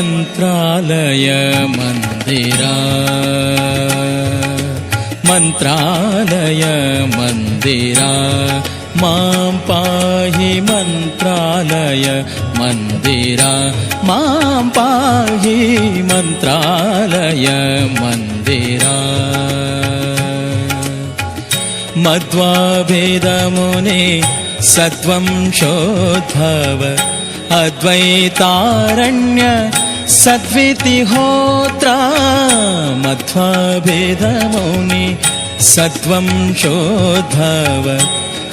ಮಂತ್ರಾಲಯ ಮಂದಿರ ಮಂತ್ರಾಲಯ ಮಂದಿರ ಮಾಂ ಪಾಹಿ ಮಂತ್ರಾಲಯ ಮಂದಿರ ಮಾಂ ಪಾಹಿ ಮಂತ್ರಾಲಯ ಮಂದಿರ ಮಧ್ವಾಭೇದಮುನೆ ಸದ್ವಂಶೋದ್ಭವ ಅದ್ವೈತಾರಣ್ಯ ಸದ್ವಿತಿಹೋತ್ರ ಮಧ್ವಾಭೇದಮೌನಿ ಸದ್ವಂಶೋದ್ಭವ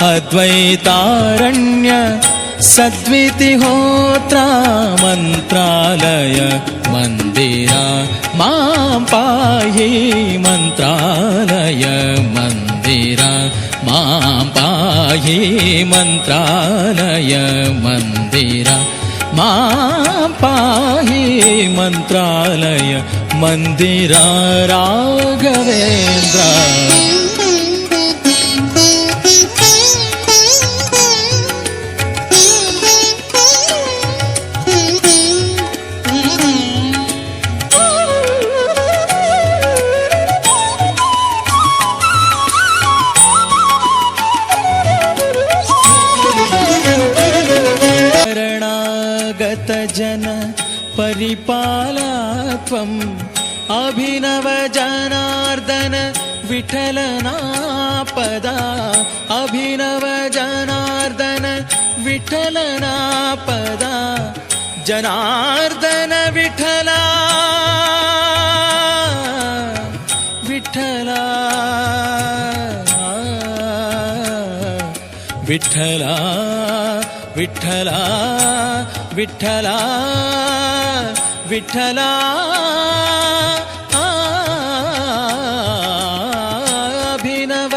ಅದ್ವೈತಾರಣ್ಯ ಸದ್ವಿತಿಹೋತ್ರ ಮಂತ್ರಾಲಯ ಮಂದಿರ ಮಾಂ ಪಾಹಿ ಮಂತ್ರಾಲಯ ಮಂದಿರ ಮಾಂ ಪಾಹಿ ಮಂತ್ರಾಲಯ ಮಂದಿರ ಮಾಂ ಪಾಹಿ ಮಂತ್ರಾಲಯ ಮಂದಿರ ರಾಘವೇಂದ್ರ ಜನ ಪರಿಪಾಲಾ ತ್ವಂ ಅಭಿನವ ಜನಾರ್ದನ ವಿಠಲನಾ ಪದ ಅಭಿನವ ಜನಾರ್ದನ ವಿಠಲನಾ ಪದ ಜನಾರ್ದನ ವಿಠಲ ವಿಠಲ ವಿಠಲ ವಿಠಲ ವಿಠಲ ವಿಠಲ ಅಭಿನವ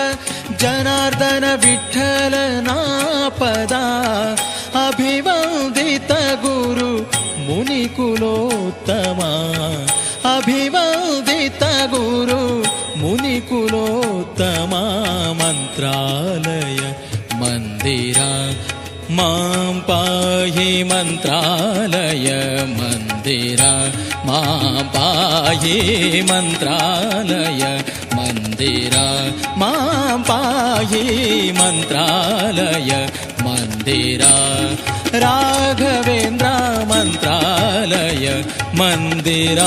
ಜನಾರ್ದನ ವಿಠಲನಾ ಪದ ಅಭಿವಂದಿತ ಗುರು ಮುನಿಕುಲೋತ್ತಮ ಅಭಿವಂದಿತ ಗುರು ಮುನಿಕುಲೋತ್ತಮ ಮಂತ್ರಾಲಯ ಮಂದಿರ ಮಾಂ ಪಾಹಿ ಮಂತ್ರಾಲಯ ಮಂದಿರ ಮಾಂ ಪಾಹಿ ಮಂತ್ರಾಲಯ ಮಂದಿರ ಮಾಂ ಪಾಹಿ ಮಂತ್ರಾಲಯ ಮಂದಿರ ರಾಘವೇಂದ್ರ ಮಂತ್ರಾಲಯ ಮಂದಿರ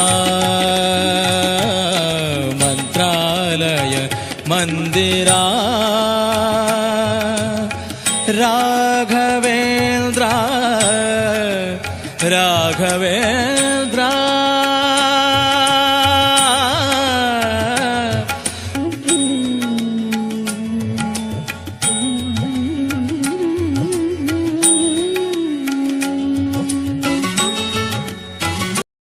ಮಂತ್ರಾಲಯ ಮಂದಿರ ರಾಘವೇಂದ್ರ ರಾಘವೇಂದ್ರ